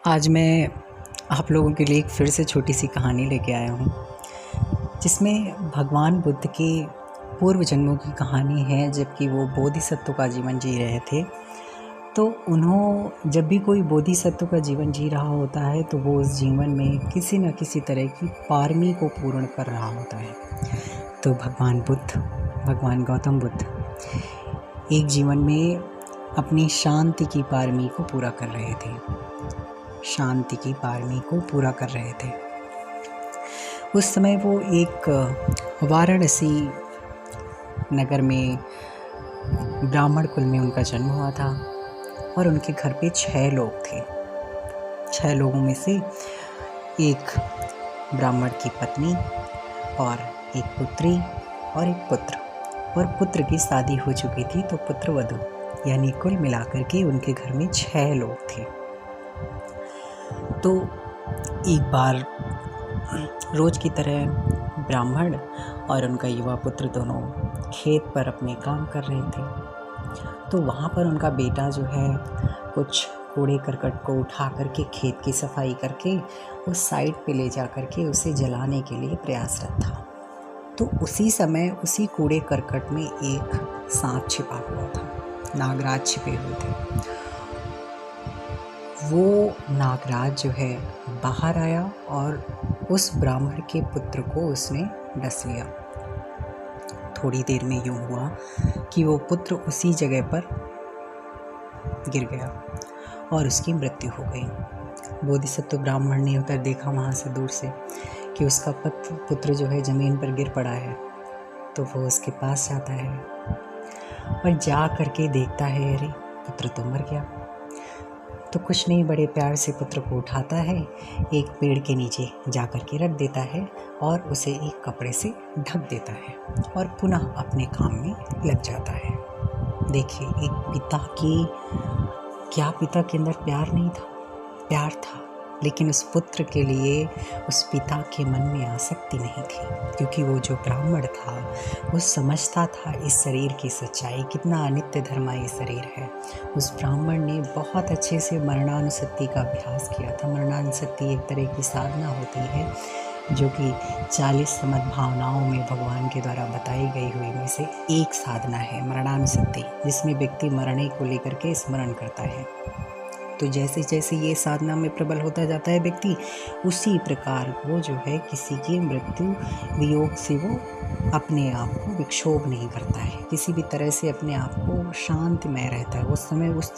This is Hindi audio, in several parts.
आज मैं आप लोगों के लिए एक फिर से छोटी सी कहानी लेके आया हूँ, जिसमें भगवान बुद्ध के पूर्व जन्मों की कहानी है। जबकि वो बोधिसत्व का जीवन जी रहे थे, तो जब भी कोई बोधिसत्व का जीवन जी रहा होता है तो वो उस जीवन में किसी न किसी तरह की पारमी को पूर्ण कर रहा होता है। तो भगवान गौतम बुद्ध एक जीवन में अपनी शांति की पारमी को पूरा कर रहे थे। उस समय वो एक वाराणसी नगर में ब्राह्मण कुल में उनका जन्म हुआ था और उनके घर पे 6 लोग थे। 6 लोगों में से एक ब्राह्मण की पत्नी और एक पुत्री और एक पुत्र, और पुत्र की शादी हो चुकी थी, तो पुत्र वधू, यानी कुल मिलाकर के उनके घर में 6 लोग थे। तो एक बार रोज की तरह ब्राह्मण और उनका युवा पुत्र दोनों खेत पर अपने काम कर रहे थे। तो वहाँ पर उनका बेटा जो है कुछ कूड़े करकट को उठा करके खेत की सफाई करके उस साइड पे ले जा करके उसे जलाने के लिए प्रयासरत था। तो उसी समय उसी कूड़े करकट में एक सांप छिपा हुआ था, नागराज छिपे हुए थे। वो नागराज जो है बाहर आया और उस ब्राह्मण के पुत्र को उसने डस लिया। थोड़ी देर में यूं हुआ कि वो पुत्र उसी जगह पर गिर गया और उसकी मृत्यु हो गई। बोधिसत्व ब्राह्मण ने उधर देखा वहाँ से दूर से कि उसका पुत्र जो है ज़मीन पर गिर पड़ा है। तो वो उसके पास जाता है और जा करके देखता है, अरे पुत्र तो मर गया। तो कुछ नहीं, बड़े प्यार से पुत्र को उठाता है, एक पेड़ के नीचे जा कर के रख देता है और उसे एक कपड़े से ढक देता है और पुनः अपने काम में लग जाता है। देखिए, पिता के अंदर प्यार नहीं था, प्यार था, लेकिन उस पुत्र के लिए उस पिता के मन में आसक्ति नहीं थी, क्योंकि वो जो ब्राह्मण था वो समझता था इस शरीर की सच्चाई, कितना अनित्य धर्मा ये शरीर है। उस ब्राह्मण ने बहुत अच्छे से मरणानुसक्ति का अभ्यास किया था। मरणानुसक्ति एक तरह की साधना होती है जो कि 40 समद भावनाओं में भगवान के द्वारा बताई गई हुई में से एक साधना है मरणानुसक्ति, जिसमें व्यक्ति मरने को लेकर के स्मरण करता है। तो जैसे जैसे ये साधना में प्रबल होता जाता है व्यक्ति, उसी प्रकार वो जो है किसी की मृत्यु वियोग से वो अपने आप को विक्षोभ नहीं करता है, किसी भी तरह से अपने आप को शांतिमय रहता है। उस समय उस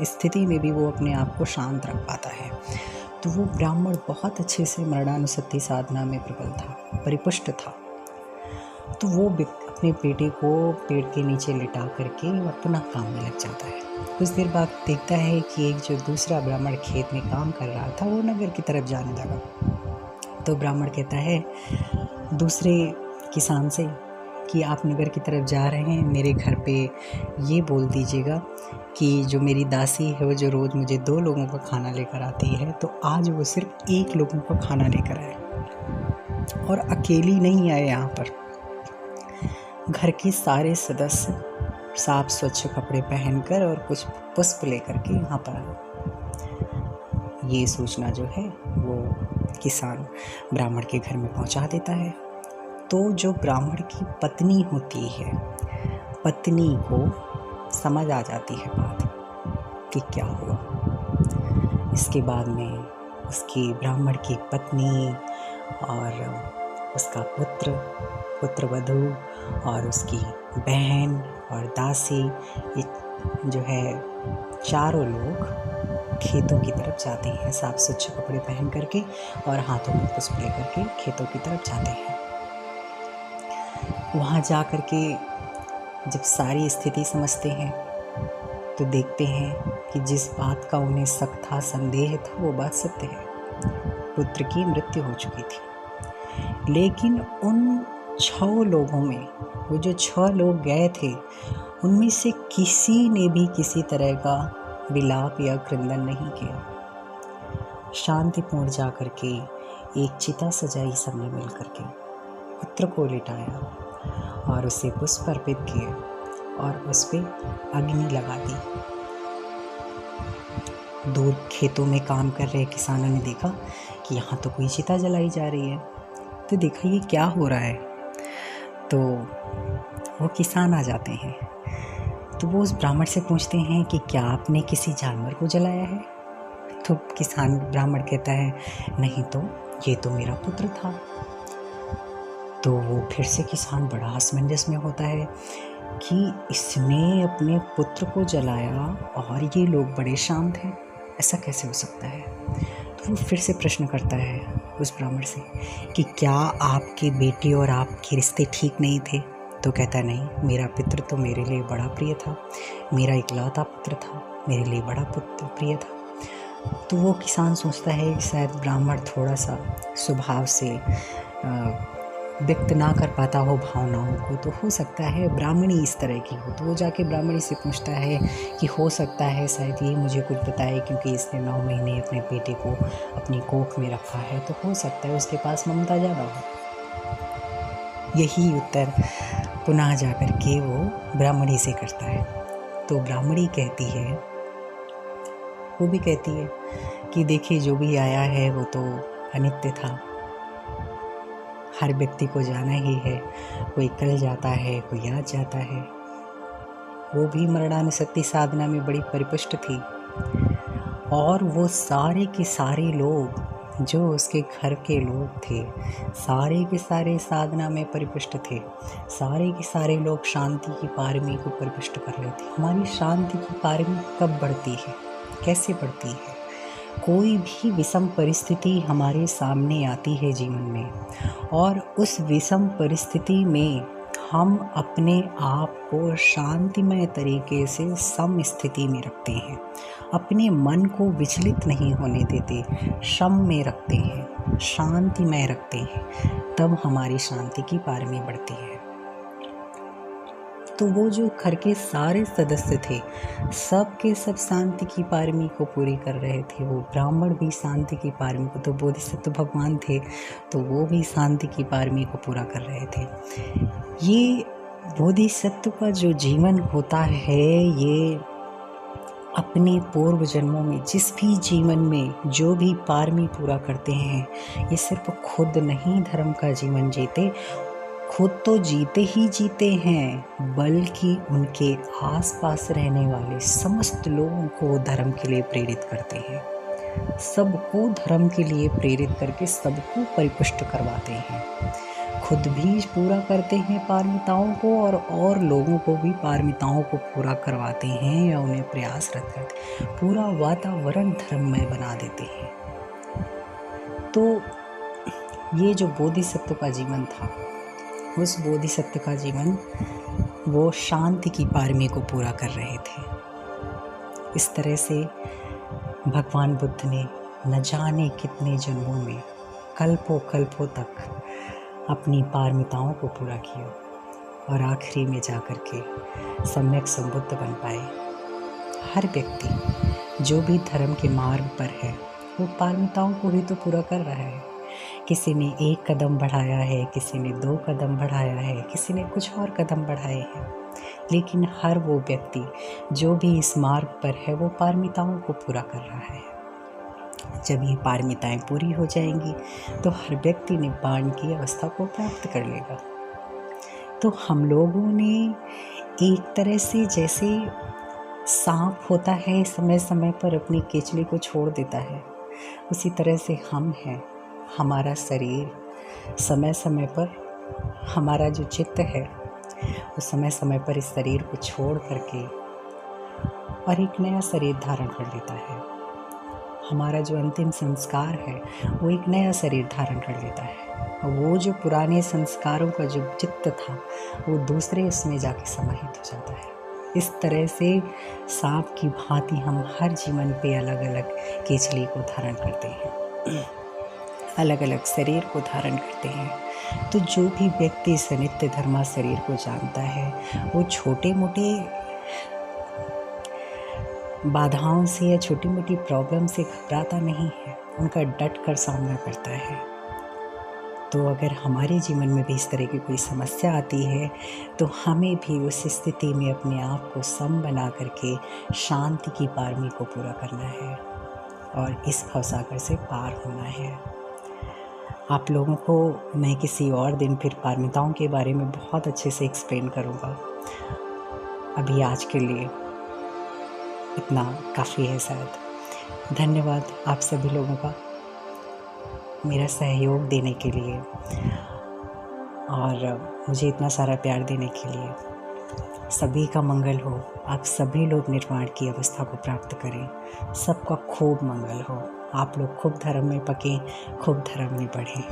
स्थिति में भी वो अपने आप को शांत रख पाता है। तो वो ब्राह्मण बहुत अच्छे से मरणानुसक्ति साधना में प्रबल था, परिपुष्ट था। तो वो अपने बेटे को पेड़ के नीचे लिटा करके और पुनः काम में लग जाता है। कुछ देर बाद देखता है कि एक जो दूसरा ब्राह्मण खेत में काम कर रहा था वो नगर की तरफ जाने लगा। तो ब्राह्मण कहता है दूसरे किसान से कि आप नगर की तरफ जा रहे हैं, मेरे घर पे ये बोल दीजिएगा कि जो मेरी दासी है वो जो रोज़ मुझे 2 लोगों का खाना लेकर आती है, तो आज वो सिर्फ 1 लोगों का खाना लेकर आए और अकेली नहीं आए। यहाँ पर घर के सारे सदस्य साफ स्वच्छ कपड़े पहनकर और कुछ पुष्प लेकर के यहाँ पर आए। ये सूचना जो है वो किसान ब्राह्मण के घर में पहुँचा देता है। तो जो ब्राह्मण की पत्नी होती है, पत्नी को समझ आ जाती है बात कि क्या हुआ। इसके बाद में उसकी ब्राह्मण की पत्नी और उसका पुत्रवधू और उसकी बहन और दासी, ये जो है चारों लोग खेतों की तरफ जाते हैं, साफ स्वच्छ कपड़े पहन करके और हाथों में पुष्प लेकर के खेतों की तरफ जाते हैं। वहाँ जा कर के जब सारी स्थिति समझते हैं तो देखते हैं कि जिस बात का उन्हें शक था, संदेह था, वो बात सत्य है। पुत्र की मृत्यु हो चुकी थी, लेकिन उन 6 लोगों में, वो जो 6 लोग गए थे, उनमें से किसी ने भी किसी तरह का विलाप या क्रंदन नहीं किया। शांतिपूर्ण जा करके एक चिता सजाई सबने मिल करके, पुत्र को लिटाया और उसे पुष्प अर्पित किए और उस पर अग्नि लगा दी। दूर खेतों में काम कर रहे किसानों ने देखा कि यहाँ तो कोई चिता जलाई जा रही है, तो देखा ये क्या हो रहा है। तो वो किसान आ जाते हैं, तो वो उस ब्राह्मण से पूछते हैं कि क्या आपने किसी जानवर को जलाया है। तो किसान ब्राह्मण कहता है नहीं तो, ये तो मेरा पुत्र था। तो वो फिर से किसान बड़ा असमंजस में होता है कि इसने अपने पुत्र को जलाया और ये लोग बड़े शांत हैं, ऐसा कैसे हो सकता है। तो वो फिर से प्रश्न करता है उस ब्राह्मण से कि क्या आपके बेटे और आपके रिश्ते ठीक नहीं थे। तो कहता नहीं, मेरा पितृ तो मेरे लिए बड़ा प्रिय था, मेरा इकलौता पुत्र था, मेरे लिए बड़ा पुत्र प्रिय था। तो वो किसान सोचता है कि शायद ब्राह्मण थोड़ा सा स्वभाव से व्यक्त ना कर पाता हो भावनाओं को, तो हो सकता है ब्राह्मणी इस तरह की हो। तो वो जाके ब्राह्मणी से पूछता है कि हो सकता है शायद ये मुझे कुछ बताए, क्योंकि इसने 9 महीने अपने बेटे को अपनी कोख में रखा है, तो हो सकता है उसके पास ममता ज़्यादा हो। यही उत्तर पुनः जा कर के वो ब्राह्मणी से करता है। तो ब्राह्मणी कहती है, वो भी कहती है कि देखिए जो भी आया है वो तो अनित्य था, हर व्यक्ति को जाना ही है, कोई कल जाता है, कोई आज जाता है। वो भी मरणानुसक्ति साधना में बड़ी परिपुष्ट थी, और वो सारे के सारे लोग जो उसके घर के लोग थे, सारे के सारे साधना में परिपुष्ट थे, सारे के सारे लोग शांति की पारमी को परिपुष्ट कर लेते। हमारी शांति की पारमी कब बढ़ती है, कैसे बढ़ती है। कोई भी विषम परिस्थिति हमारे सामने आती है जीवन में, और उस विषम परिस्थिति में हम अपने आप को शांतिमय तरीके से सम स्थिति में रखते हैं, अपने मन को विचलित नहीं होने देते, सम में रखते हैं, शांतिमय रखते हैं, तब हमारी शांति की पारमी बढ़ती है। तो वो जो घर के सारे सदस्य थे, सब के सब शांति की पारमी को पूरी कर रहे थे। वो ब्राह्मण भी शांति की पारमी को, तो बोधिसत्व भगवान थे तो वो भी शांति की पारमी को पूरा कर रहे थे। ये बोधिसत्व का जो जीवन होता है, ये अपने पूर्व जन्मों में जिस भी जीवन में जो भी पारमी पूरा करते हैं, ये सिर्फ खुद नहीं धर्म का जीवन जीते, खुद तो जीते ही जीते हैं, बल्कि उनके आसपास रहने वाले समस्त लोगों को धर्म के लिए प्रेरित करते हैं। सबको धर्म के लिए प्रेरित करके सबको परिपुष्ट करवाते हैं, खुद भी पूरा करते हैं पारमिताओं को, और लोगों को भी पारमिताओं को पूरा करवाते हैं या उन्हें प्रयासरत करते हैं, पूरा वातावरण धर्ममय बना देते हैं। तो ये जो बोधिसत्व का जीवन था, उस बोधिसत्व का जीवन वो शांति की पारमी को पूरा कर रहे थे। इस तरह से भगवान बुद्ध ने न जाने कितने जन्मों में कल्पों कल्पों तक अपनी पारमिताओं को पूरा किया, और आखिरी में जाकर के सम्यक संबुद्ध बन पाए। हर व्यक्ति जो भी धर्म के मार्ग पर है, वो पारमिताओं को ही तो पूरा कर रहा है। किसी ने 1 कदम बढ़ाया है, किसी ने 2 कदम बढ़ाया है, किसी ने कुछ और कदम बढ़ाए हैं, लेकिन हर वो व्यक्ति जो भी इस मार्ग पर है, वो पारमिताओं को पूरा कर रहा है। जब ये पारमिताएं पूरी हो जाएंगी तो हर व्यक्ति निब्बाण की अवस्था को प्राप्त कर लेगा। तो हम लोगों ने एक तरह से, जैसे सांप होता है समय समय पर अपनी केचली को छोड़ देता है, उसी तरह से हम हैं। हमारा शरीर समय समय पर, हमारा जो चित्त है वो समय समय पर इस शरीर को छोड़ करके और एक नया शरीर धारण कर लेता है। हमारा जो अंतिम संस्कार है वो एक नया शरीर धारण कर लेता है, और वो जो पुराने संस्कारों का जो चित्त था वो दूसरे उसमें जाके समाहित हो जाता है। इस तरह से सांप की भांति हम हर जीवन पे अलग अलग केचली को धारण करते हैं, अलग अलग शरीर को धारण करते हैं। तो जो भी व्यक्ति इस नित्य धर्मा शरीर को जानता है, वो छोटे मोटे बाधाओं से या छोटी मोटी प्रॉब्लम से घबराता नहीं है, उनका डट कर सामना करता है। तो अगर हमारे जीवन में भी इस तरह की कोई समस्या आती है, तो हमें भी उस स्थिति में अपने आप को सम बना करके शांति की पारमी को पूरा करना है। और इस भवसागर से पार होना है। आप लोगों को मैं किसी और दिन फिर पारमिताओं के बारे में बहुत अच्छे से एक्सप्लेन करूँगा। अभी आज के लिए इतना काफ़ी है शायद। धन्यवाद आप सभी लोगों का मेरा सहयोग देने के लिए और मुझे इतना सारा प्यार देने के लिए। सभी का मंगल हो, आप सभी लोग निर्वाण की अवस्था को प्राप्त करें, सबका खूब मंगल हो, आप लोग खूब धर्म में पकें, खूब धर्म में बढ़ें।